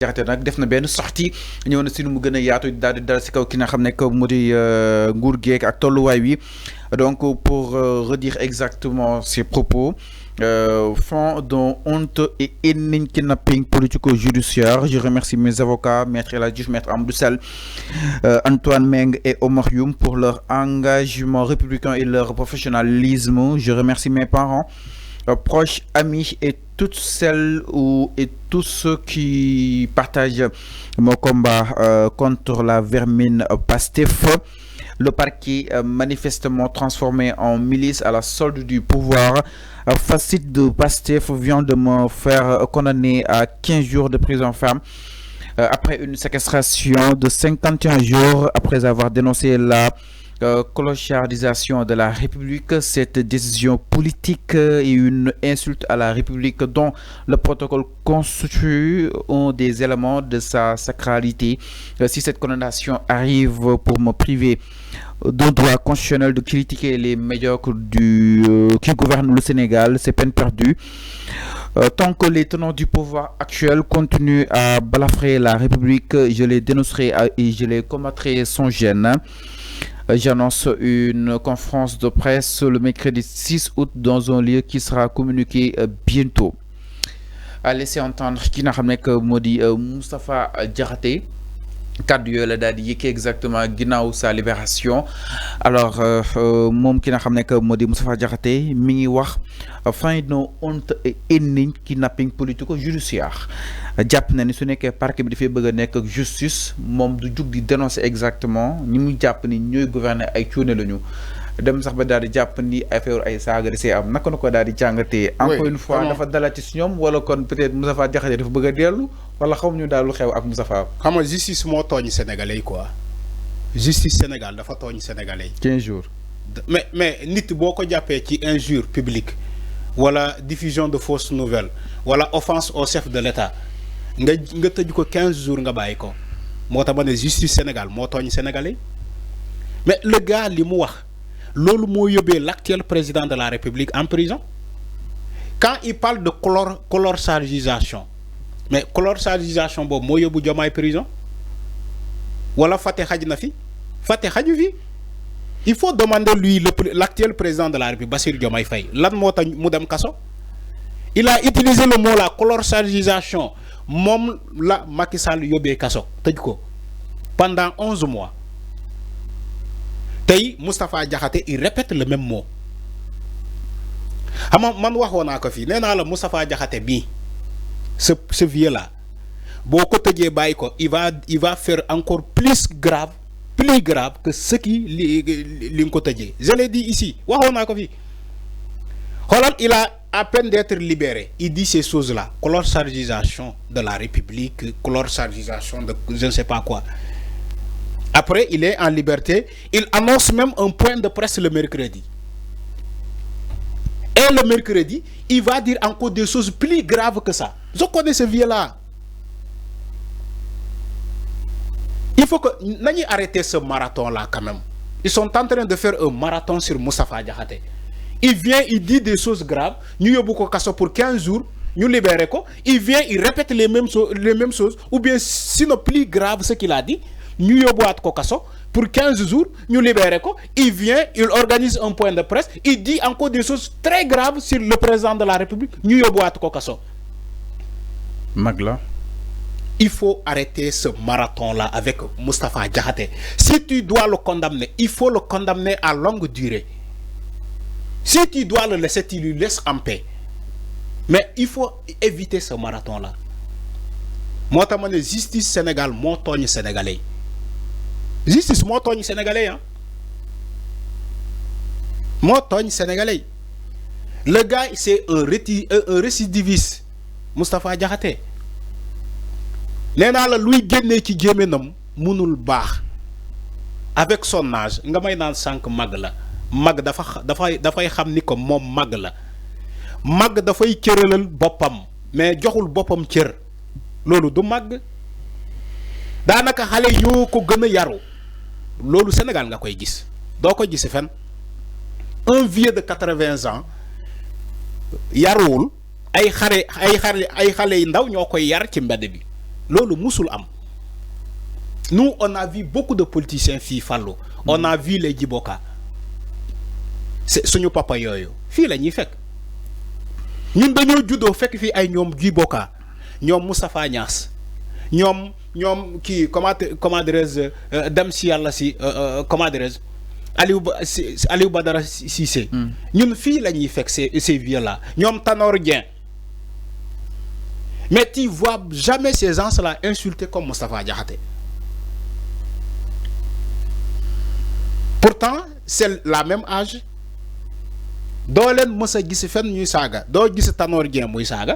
Diakhaté nag def na benn sortie ñëw na si nu mu gën a yaatu daal di dal si kaw ki nga xam ne mu di nguur geek ak tolluwaay wi donc pour redire exactement ses propos fond de honte et énième kidnapping politico-judiciaire. Je remercie mes avocats, Maître El Hadji Diouf, Maître Amadou Sall, Antoine Meng et Omar Youm pour leur engagement républicain et leur professionnalisme. Je remercie mes parents, proches, amis et toutes celles et tous ceux qui partagent mon combat contre la vermine Pastef. Le parquet manifestement transformé en milice à la solde du pouvoir facile de Pastef vient de me faire condamner à 15 jours de prison ferme après une séquestration de 51 jours après avoir dénoncé la clochardisation de la République. Cette décision politique est une insulte à la République dont le protocole constitue un des éléments de sa sacralité. Si cette condamnation arrive pour me priver d'un droit constitutionnel de critiquer les médiocres qui gouvernent le Sénégal, c'est peine perdue. Tant que les tenants du pouvoir actuel continuent à balafrer la République, je les dénoncerai et je les combattrai sans gêne. J'annonce une conférence de presse le mercredi 6 août dans un lieu qui sera communiqué bientôt. À laisser entendre qui n'a jamais que Modi Moustapha Diakhaté. Cadre yooyu la daal di yëkkee exactement ginnaaw sa libération alors moom ki nga xam ne que moo di Moustapha Diakhaté mi ngi wax fin de honte et énième kidnapping politico-judiciaire jàpp na ni su nekkee parquet bi dafay bëgg a nekk ak justice moom du jug di dénoncer exactement ñi muy jàpp ni ñooy gouverner ay cuune lañu dem sax ba daal di jàpp ni affaire ay saaga di see am naka na ko daal di jàngatee. encore une fois dafa dalati si ñoom wala kon peut-être Moustapha Diakhaté dafa bëgg a dellu wala xamuñu daal lu xew ak Moustapha. xam nga justice moo tooñ sénégalais quoi justice Sénégal dafa tooñ sénégalais. 15 jours. mais nit boo ko jàppee ci injure publique wala diffusion de fausses nouvelles wala offense au chef de l'État nga tëj ko 15 jours nga bàyyi ko moo tax ma ne justice Sénégal moo tooñ sénégalais mais le gars li mu wax. Lolo moo yóbbee l'actuel président de la République en prison quand il parle de colorsalisation mais colorsalisation boobu moo yóbbu Diomaye prison wala Faté xaj na fi Faté xaju fi il faut demander lui l'actuel président de la République Bassirou Diomaye Faye lan moo tax mu dem kaso il a utilisé le mot la colorsalisation moom la Macky Sall yóbbee kaso tëj ko pendant 11 mois. Tay Moustapha Diakhaté il répète le même mot xam nga man waxoon naa ko fii nee naa la Moustapha Diakhaté bii ce vieux là boo ko tëjee bàyyi ko il va faire encore plus grave que ce qui li nga ko tëjee je l'ai dit ici waxoon naa ko fii xoolal il a à peine d'être libéré il dit ces choses là colorsalisation de la République colorsalisation de je ne sais pas quoi. Après, il est en liberté. Il annonce même un point de presse le mercredi. Et le mercredi, il va dire encore des choses plus graves que ça. Je connais ce vieux-là. Il faut que nous arrêtions ce marathon-là quand même. Ils sont en train de faire un marathon sur Moustapha Diakhaté. Il vient, il dit des choses graves. Nous avons beaucoup de pour 15 jours. Nous libérons. Il vient, il répète les mêmes choses. Ou bien, sinon plus grave ce qu'il a dit. Nous yobouat ko kasso pour 15 jours nous libérons ko il vient il organise un point de presse il dit encore des choses très graves sur le président de la République nous yobouat ko kasso Magla il faut arrêter ce marathon là avec Moustapha Diakhaté si tu dois le condamner il faut le condamner à longue durée si tu dois le laisser tu lui laisses en paix mais il faut éviter ce marathon là moi ta mané justice Sénégal mo togn sénégalais justice moo tooñ sénégalais hein moo tooñ sénégalais le gars c'est un récidiviste Moustapha Diakhaté nee naa la luy génnee ci gémminam munul baax avec son âge nga may naan sànq mag la mag dafay xam ni ko moom mag la mag dafay cëralal boppam mais joxul boppam cër loolu du mag daanaka xale yoo ko gën a yaru loolu Sénégal nga koy gis doo ko gis fen un vieux de 80 ans yaruwul ay xale yu ndaw ñoo koy yar ci mbedd bi lolu musul am. Nous on a vu beaucoup de politiciens fi fallo. On a vu les Djiboka. C'est suñu papa yoyo. Fi lañuy fekk. Ñun dañoo juddoo fekk fi ay ñom Djiboka, ñom Moustapha Niass, ñom comment dirais-je dem si yalla si comment dirais-je Aliou Badara Cissé. Ñun fi lañuy fekk ces vieux là. Ñom Tanor Dieng. Mais tu vois jamais ces gens-là insulter comme Moustapha Diakhaté. Pourtant, c'est la même âge. Doo leen mës a gis fenn ñuy saaga doo gis Tanor Dieng muy saaga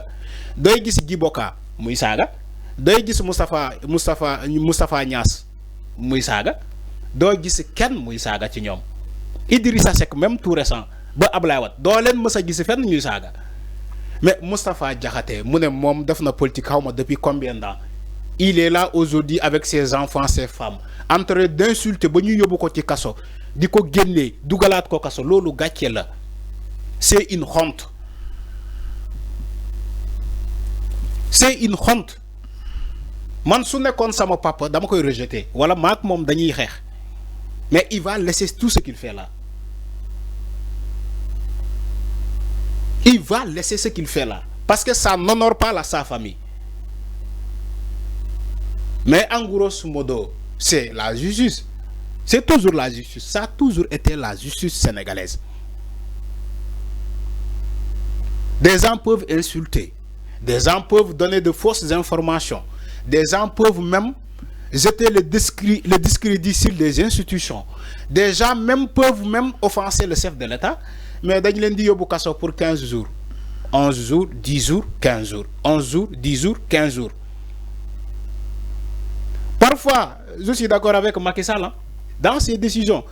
dooy gis Djiboka muy saaga dooy gis Moustapha Niass muy saaga doo gis kenn muy saaga ci ñoom Idrissa Seck même tout récent ba Ablaye Wade doo leen mës a gis fenn ñuy saaga mais Moustapha Diakhaté mu ne moom def na politique xaw ma depuis combien de temps il est là aujourd'hui avec ses enfants ses femmes en train d'insulter ba ñu yóbbu ko ci kaso di ko génnee dugalaat ko kaso loolu gàcce la. C'est une honte. C'est une honte. Man su nekkoon sama papa dama koy rejeter wala maak mom dañuy xex. Mais il va laisser tout ce qu'il fait là. Il va laisser ce qu'il fait là parce que ça n'honore pas sa famille. Mais en grosso modo, c'est la justice. C'est toujours la justice. Ça a toujours été la justice sénégalaise. Des gens peuvent insulter, des gens peuvent donner de fausses informations, des gens peuvent même jeter le discrédit sur des institutions, des gens même peuvent même offenser le chef de l'État, mais dañ leen di yóbbu kaso pour 15 jours, 11 jours, 10 jours, 15 jours, 11 jours, 10 jours, 15 jours. Parfois, je suis d'accord avec Macky Sall dans ses décisions.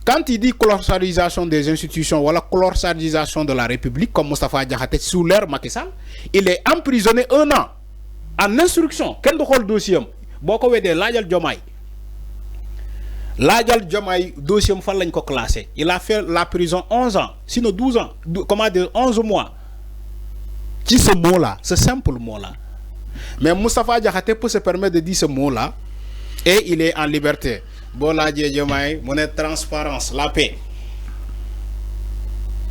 Quand il dit colossalisation des institutions ou la colossalisation de la République, comme Moustapha Diakhaté sous l'ère Macky Sall, il est emprisonné 1 an en instruction. Quel est le dossier? Boko wede Lajal Diomaye. Lajal Diomaye, dossier fan lañ ko classé. Il a fait la prison 11 ans, sinon 12 ans, comment dire 11 mois. Qui ce mot-là, ce simple mot-là. Mais Moustapha Diakhaté peut se permettre de dire ce mot-là et il est en liberté. Bola Diomaye, mon transparence, la paix.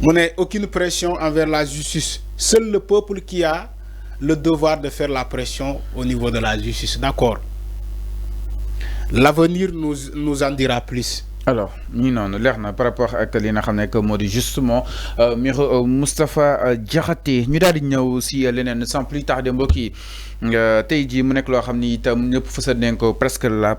Mon aucune pression envers la justice. Seul le peuple qui a le devoir de faire la pression au niveau de la justice. D'accord. L'avenir nous en dira plus. Alors, nous non, par rapport à li nga xamné que modi justement Moustapha Diakhaté ñu daal di ñëw si leneen sans plus tarder mbokk yi tey jii mu nekk loo xam ni itam ñëpp fësal nañ ko presque la